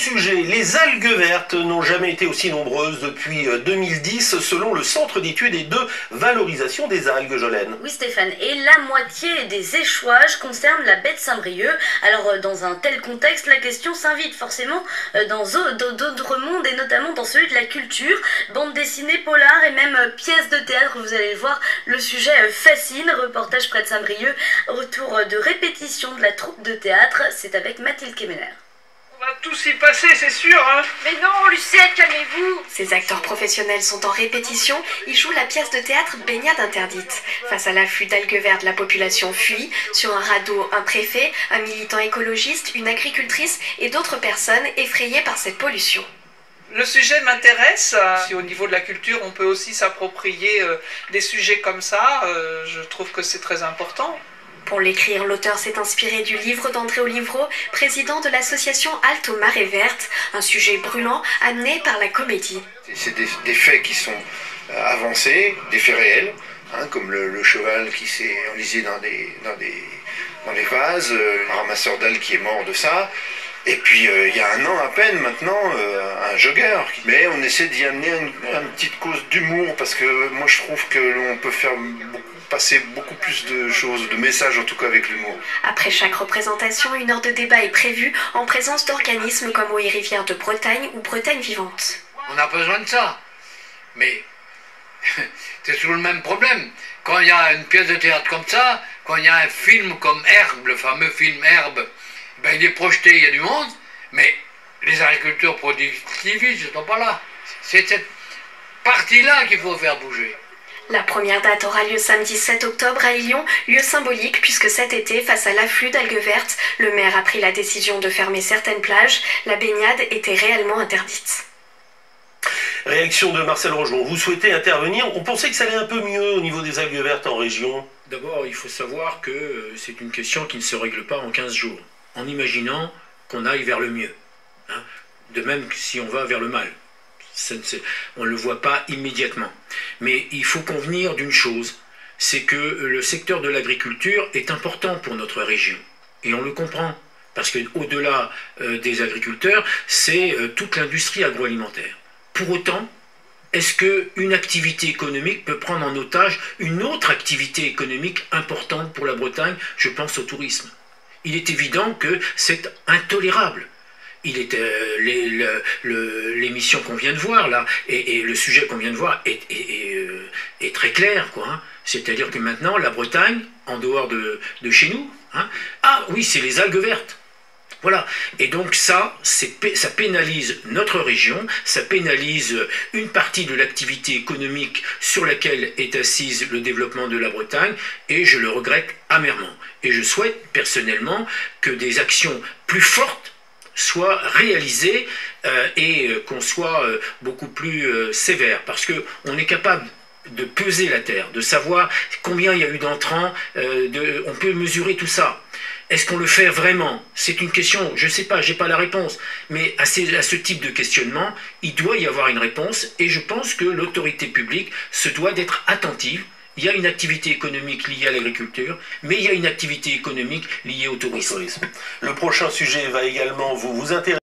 sujet, les algues vertes n'ont jamais été aussi nombreuses depuis 2010 selon le Centre d'études et de valorisation des algues, Jolène. Oui Stéphane, et la moitié des échouages concernent la baie de Saint-Brieuc. Alors dans un tel contexte, la question s'invite forcément dans d'autres mondes et notamment dans celui de la culture. Bande dessinée, polar et même pièces de théâtre, vous allez le voir, le sujet fascine. Reportage près de Saint-Brieuc, retour de répétition de la troupe de théâtre, c'est avec Mathilde Kemener. On va tous y passer, c'est sûr, hein. Mais non, Lucette, calmez-vous. Ces acteurs professionnels sont en répétition, ils jouent la pièce de théâtre Baignade interdite. Face à l'afflux d'algues vertes, la population fuit. Sur un radeau, un préfet, un militant écologiste, une agricultrice et d'autres personnes effrayées par cette pollution. Le sujet m'intéresse. Si au niveau de la culture, on peut aussi s'approprier des sujets comme ça, je trouve que c'est très important. Pour l'écrire, l'auteur s'est inspiré du livre d'André Olivreau, président de l'association Halte aux Marées Vertes, un sujet brûlant amené par la comédie. C'est des faits qui sont avancés, des faits réels, hein, comme le cheval qui s'est enlisé dans les vases, un ramasseur d'algues qui est mort de ça. Et puis il y a un an à peine maintenant, un jogger. Mais on essaie d'y amener une petite cause d'humour, parce que moi je trouve que l'on peut faire passer beaucoup plus de choses, de messages en tout cas avec l'humour. Après chaque représentation, une heure de débat est prévue en présence d'organismes comme Eaux et Rivières de Bretagne ou Bretagne Vivante. On a besoin de ça, mais c'est toujours le même problème. Quand il y a une pièce de théâtre comme ça, quand il y a un film comme Herbe, le fameux film Herbe, ben il est projeté, il y a du monde, mais les agriculteurs productivistes ne sont pas là. C'est cette partie-là qu'il faut faire bouger. La première date aura lieu samedi 7 octobre à Lyon, lieu symbolique puisque cet été, face à l'afflux d'algues vertes, le maire a pris la décision de fermer certaines plages. La baignade était réellement interdite. Réaction de Marcel Rogemont. Vous souhaitez intervenir? On pensait que ça allait un peu mieux au niveau des algues vertes en région. D'abord, il faut savoir que c'est une question qui ne se règle pas en 15 jours, en imaginant qu'on aille vers le mieux. Hein, de même que si on va vers le mal. On ne le voit pas immédiatement. Mais il faut convenir d'une chose, c'est que le secteur de l'agriculture est important pour notre région. Et on le comprend, parce qu'au-delà des agriculteurs, c'est toute l'industrie agroalimentaire. Pour autant, est-ce qu'une activité économique peut prendre en otage une autre activité économique importante pour la Bretagne? Je pense au tourisme. Il est évident que c'est intolérable. L'émission qu'on vient de voir là et le sujet qu'on vient de voir est très clair, quoi. Hein. C'est-à-dire que maintenant la Bretagne, en dehors de chez nous, hein, ah oui, c'est les algues vertes. Voilà. Et donc ça pénalise notre région, ça pénalise une partie de l'activité économique sur laquelle est assise le développement de la Bretagne, et je le regrette amèrement. Et je souhaite personnellement que des actions plus fortes soit réalisé et qu'on soit beaucoup plus sévère, parce qu'on est capable de peser la terre, de savoir combien il y a eu d'entrants, on peut mesurer tout ça. Est-ce qu'on le fait vraiment? C'est une question, je ne sais pas, je n'ai pas la réponse, mais à ce type de questionnement, il doit y avoir une réponse, et je pense que l'autorité publique se doit d'être attentive. Il y a une activité économique liée à l'agriculture, mais il y a une activité économique liée au tourisme. Le prochain sujet va également vous intéresser.